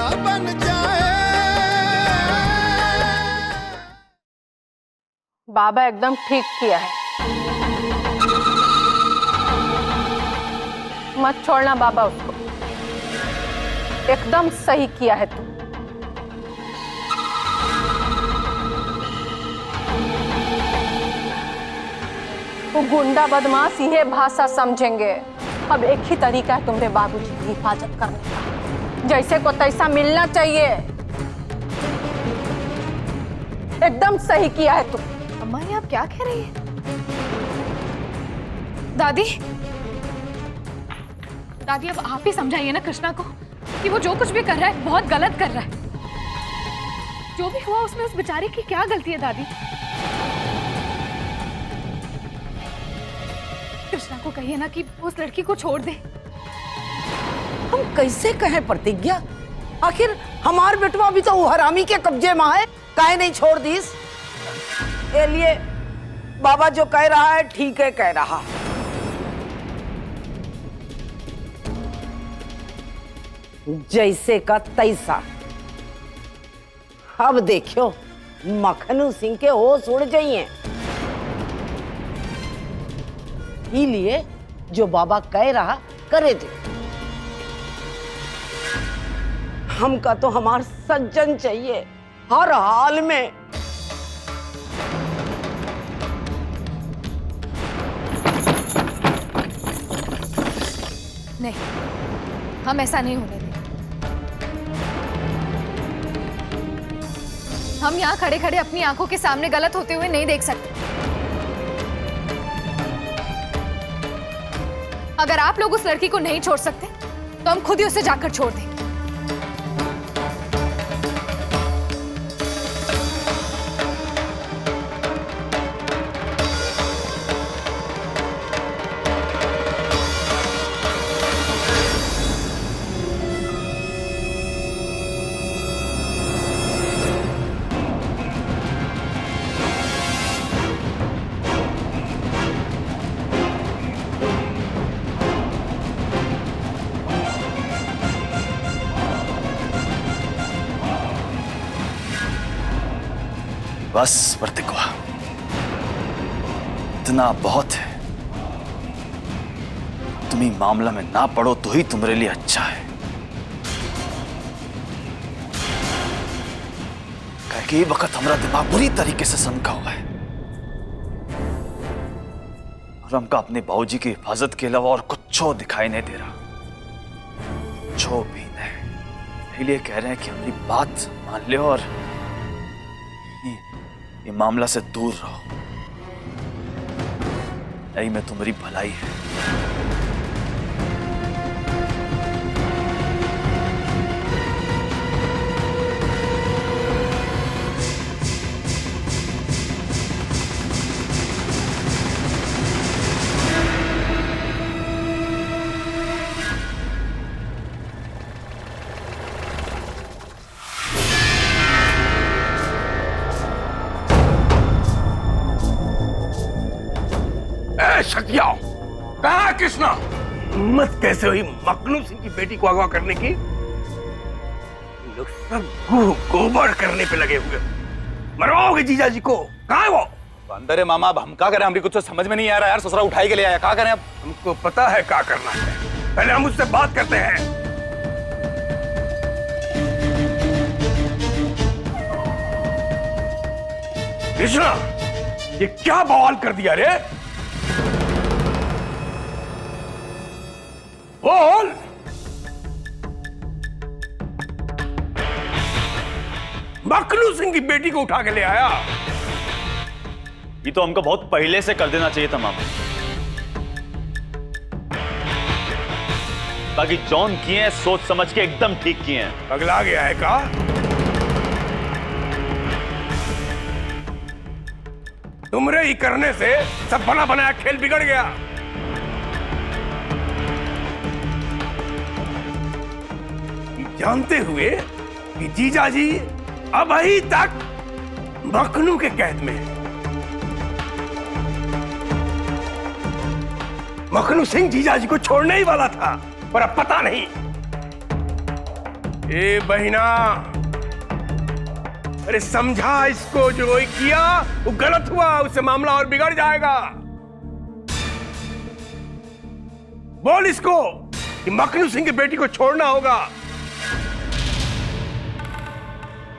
मेरा बन जाए। बाबा एकदम ठीक किया है, मत छोड़ना बाबा उसको, एकदम सही किया है तू। वो गुंडा बदमाश ये भाषा समझेंगे। अब एक ही तरीका है तुम्हारे बाबूजी की हिफाजत करने का, जैसे को तैसा मिलना चाहिए। एकदम सही किया है तू। अम्मा ये आप क्या कह रही है? दादी दादी अब आप ही समझाइए ना कृष्णा को कि वो जो कुछ भी कर रहा है बहुत गलत कर रहा है। जो भी हुआ उसमें उस बेचारे की क्या गलती है दादी? कृष्णा को कहिए ना कि उस लड़की को छोड़ दे। हम कैसे कहें प्रतिज्ञा, आखिर हमार बेटवा भी तो वो हरामी के कब्जे में है, काहे नहीं छोड़ दीस? ये लिए बाबा जो कह रहा है ठीक है कह रहा। जैसे का तैसा। अब देखियो मखनू सिंह के होश उड़ जाइए। इसलिए जो बाबा कह रहा करे दे। हमका तो हमार सज्जन चाहिए हर हाल में। नहीं, हम ऐसा नहीं होने देंगे। हम यहाँ खड़े खड़े अपनी आंखों के सामने गलत होते हुए नहीं देख सकते। अगर आप लोग उस लड़की को नहीं छोड़ सकते तो हम खुद ही उसे जाकर छोड़ देंगे। बस प्रतिज्ञा, इतना बहुत है। तुम्ही मामला में ना पड़ो तो ही तुम्हारे लिए अच्छा है। कह के ये वक्त हमारा दिमाग बुरी तरीके से सनका हुआ है और हमका अपने बाबूजी की हिफाजत के अलावा और कुछ दिखाई नहीं दे रहा। जो भी नहीं, इसलिए कह रहे हैं कि हमारी बात मान लो और ये मामला से दूर रहो। यही में तुम्हारी भलाई है। शक्तिया, कहाँ कृष्णा? हिम्मत कैसे हुई मखनू सिंह की बेटी को अगवा करने की? लोग सब गोबर करने पे लगे हुए। मरवाओगे जीजा जी को? कहाँ है वो? अंदर है मामा। अब हम क्या करें? हमको कुछ तो समझ में नहीं आ रहा यार। ससुरा उठाई के ले आया, क्या करें अब? हमको पता है क्या करना है, पहले हम उससे बात करते हैं। कृष्णा, ये क्या बवाल कर दिया रे? बोल। मखनू सिंह की बेटी को उठा के ले आया। ये तो हमको बहुत पहले से कर देना चाहिए था मामा। बाकी जॉन किए हैं सोच समझ के एकदम ठीक किए हैं। पगला गया है का? तुमरे ही करने से सब बना बनाया खेल बिगड़ गया। जानते हुए कि जीजाजी अब अभी तक मखनू के कैद में है। मखनू सिंह जीजाजी को छोड़ने ही वाला था, पर अब पता नहीं ए बहिना, अरे समझा इसको, जो ये किया वो गलत हुआ, उससे मामला और बिगड़ जाएगा। बोल इसको कि मखनू सिंह की बेटी को छोड़ना होगा,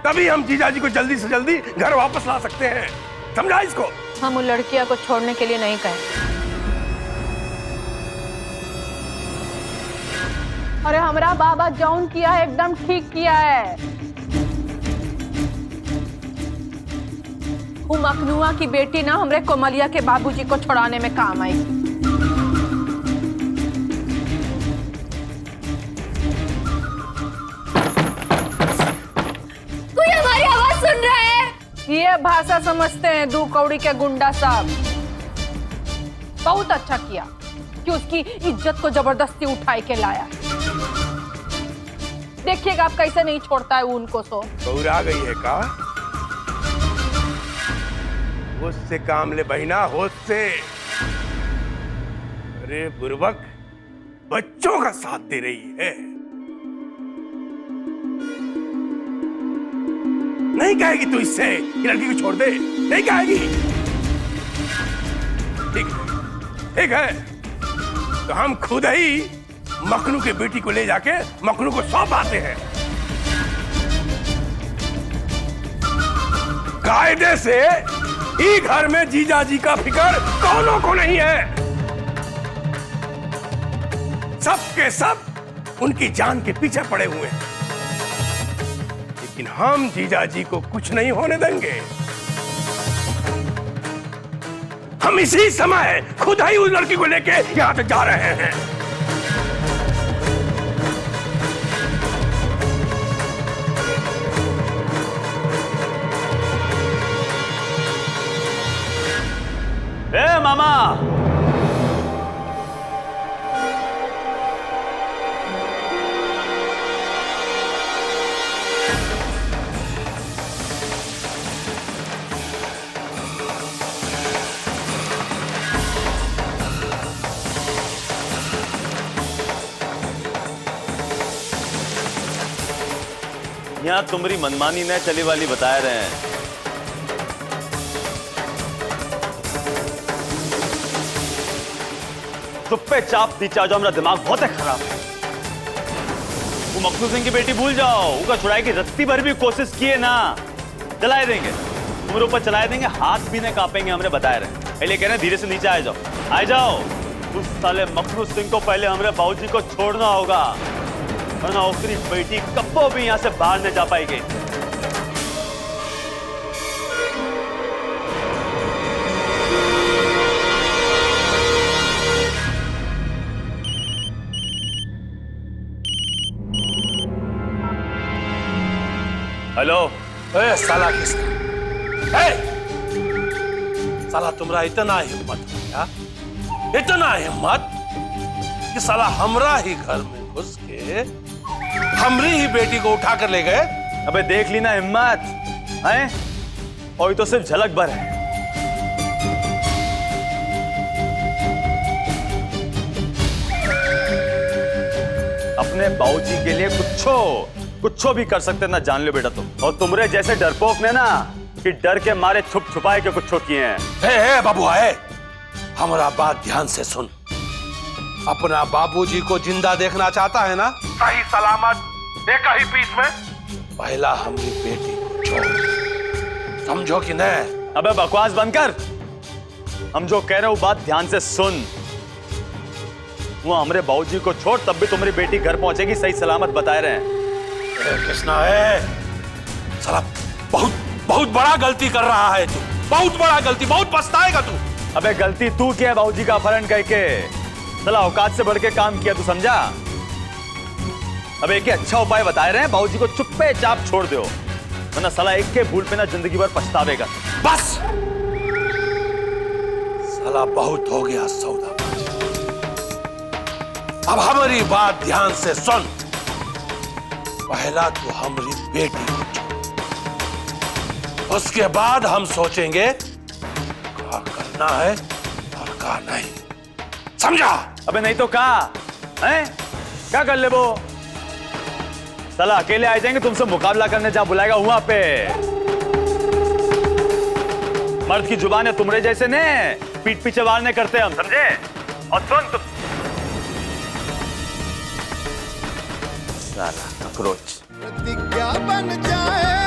तभी हम जीजाजी को जल्दी से जल्दी घर वापस ला सकते हैं। समझा इसको? हम उन लड़कियां को छोड़ने के लिए नहीं कहे। अरे हमारा बाबा जौन किया है एकदम ठीक किया है। वो मखनुआ की बेटी ना हमरे कोमलिया के बाबूजी को छुड़ाने में काम आई। कोई हमारी आवाज सुन रहा है? ये भाषा समझते हैं दू कौड़ी के गुंडा साहब। बहुत अच्छा किया कि उसकी इज्जत को जबरदस्ती उठाई के लाया। देखिएगा आप कैसे नहीं छोड़ता है उनको। सो गौरा गई है का? होश से काम ले बहिना, होश से। अरे बुर्बक, बच्चों का साथ दे रही है। नहीं कहेगी तू इससे कि लड़की को छोड़ दे? नहीं कहेगी? ठीक है, तो हम खुद ही मखनू के बेटी को ले जाके मखनू को सौंप आते हैं। कायदे से ही घर में जीजाजी का फिक्र कौनों को नहीं है। सब के सब उनकी जान के पीछे पड़े हुए हैं, लेकिन हम जीजाजी को कुछ नहीं होने देंगे। हम इसी समय खुद ही उस लड़की को लेके यहां से जा रहे हैं। ए मामा, यहाँ तुम्हारी मनमानी न चली वाली बता रहे हैं। चुप्पे चाप नीचा जाओ, मेरा दिमाग बहुत है खराब है। वो मखनू सिंह की बेटी भूल जाओ, उनका छुड़ाई की रत्ती भर भी कोशिश किए ना, चलाए देंगे तुम्हारे ऊपर, चलाए देंगे, हाथ भी नहीं कांपेंगे, हमने बताया रहे। इसलिए कह रहे धीरे से नीचे आ जाओ। उस साले मखनू सिंह को पहले हमारे बाबूजी को छोड़ना होगा, वरना उसकी बेटी कब्बो भी यहां से बाहर नहीं जा पाएगी। हेलो। ए साला किसका? साला तुम्हारा इतना हिम्मत है क्या? इतना हिम्मत कि साला हमरा ही घर में घुस के हमरी ही बेटी को उठा कर ले गए। अबे देख ली ना हिम्मत है, और ये तो सिर्फ झलक भर है। अपने बाबूजी के लिए कुछ भी कर सकते ना, जान लो बेटा तुम। और तुमरे जैसे डरपोक ने ना कि डर के मारे छुप छुपाए के कुछ किए हैं। हे बाबू है, हमारा बात ध्यान से सुन। अपना बाबूजी को जिंदा देखना चाहता है ना, सही सलामत एक ही पीस में, पहला हमारी बेटी को छोड़। समझो कि नहीं? अबे बकवास बंद कर। हम जो कह रहे हो बात ध्यान से सुन। वो हमारे बाबूजी को छोड़, तब भी तुम्हारी बेटी घर पहुंचेगी सही सलामत, बताए रहे हैं। कृष्णा है साला, बहुत बड़ा गलती कर रहा है तू, बहुत बड़ा गलती, बहुत पछताएगा तू। अबे गलती तू क्या है बाबूजी का अपहरण करके? साला औकात से बढ़ के काम किया तू, समझा? अब एक अच्छा उपाय बता रहे हैं, बाबूजी को चुप्पे चाप छोड़ दो, वरना साला एक के भूल पे ना जिंदगी भर पछतावेगा। बस साला बहुत हो गया सौदा। अब हमारी बात ध्यान से सुन। पहला तो हमारी बेटी को छोड़, उसके बाद हम सोचेंगे क्या करना है और क्या नहीं, समझा? अबे नहीं तो क्या है, क्या कर ले वो? साला अकेले आ जाएंगे, तुमसे मुकाबला करने जहां बुलाएगा वहां पे। मर्द की जुबान है तुमरे जैसे ने पीठ पीछे वारने करते हम, समझे? और सुन तुम साला ककरोच प्रतिज्ञा बन जाए